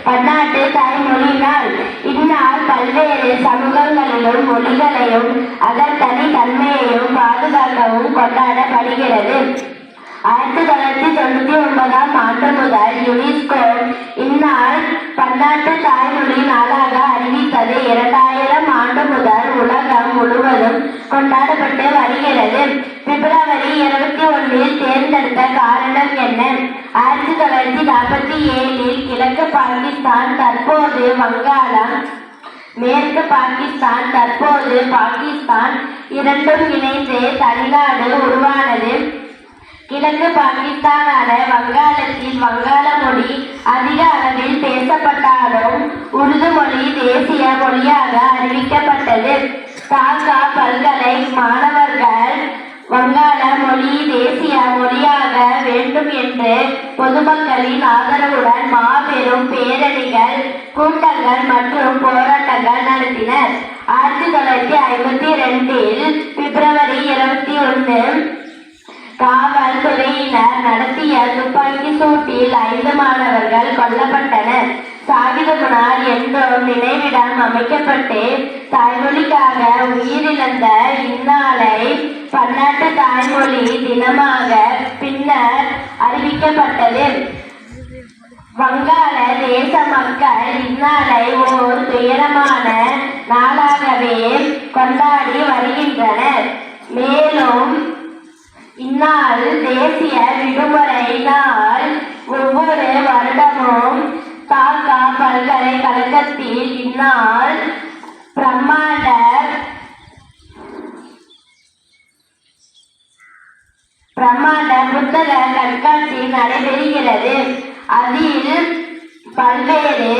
பன்னாட்டு தாய்மொழி நாள். இந்நாள் பல்வேறு சமூகங்களிலும் மொழிகளையும் அதன் தனித்தன்மையையும் பாதுகாக்கவும் கொண்டாடப்படுகிறது. 1999ஆம் ஆண்டு முதல் யுனெஸ்கோ இந்நாள் பன்னாட்டு தாய்மொழி நாளாக அறிவித்தது. 2000 ஆண்டு முதல் உலகம் முழுவதும் கொண்டாடப்பட்டு வருகிறது. பிப்ரவரி 21 தேர்ந்தெடுத்த காரணம் என்ன? 1947 கிழக்கு பாகிஸ்தான், தற்போது வங்காளம், மேற்கு பாகிஸ்தான், தற்போது பாகிஸ்தான் இரண்டும் இணைந்து தனிநாடு உருவானது. கிழக்கு பாகிஸ்தானான வங்காளத்தில் வங்காள மொழி அதிக அளவில் பேசப்பட்டாலும் உருது மொழி தேசிய மொழியாக அறிவிக்கப்பட்டது. டாக்கா பல்கலை மாணவர்கள் வங்காள மொழி தேசிய மொழியாக வேண்டும் என்று பொதுமக்களின் ஆதரவுடன் மாபெரும் பேரணிகள், கூட்டங்கள் மற்றும் போராட்டங்கள் நடத்தினர். 1952 பிப்ரவரி 21 காவல்துறையினர் நடத்திய துப்பாக்கி சூட்டில் 5 மாணவர்கள் கொல்லப்பட்டனர். சாகிதமுனார் என்றும் நினைவிடம் அமைக்கப்பட்டு தாய்மொழிக்காக உயிரிழந்த இந்நாளை பன்னாட்டு தாய்மொழி தினமாக பின்னர் அறிவிக்கப்பட்டது. வங்காள தேச மக்கள் இந்நாளை ஓர் துயரமான நாளாகவே கொண்டாடி வருகின்றனர். மேலும் இந்நாள் தேசிய விடுமுறை நாள். ஒவ்வொரு வருடமும் டாக்கா பல்கலைக்கழகத்தில் இந்நாள் பிரம்மாண்ட புத்தக கண்காட்சி நடைபெறுகிறது. அதில் பல்வேறு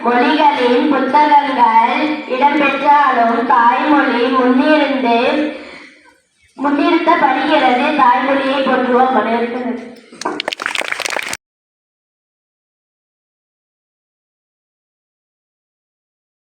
மொழிகளின் புத்தகங்கள் இடம்பெற்றாலும் தாய்மொழி முன்னிறுத்தப்படுகிறது. தாய்மொழியை போற்றுவோம்.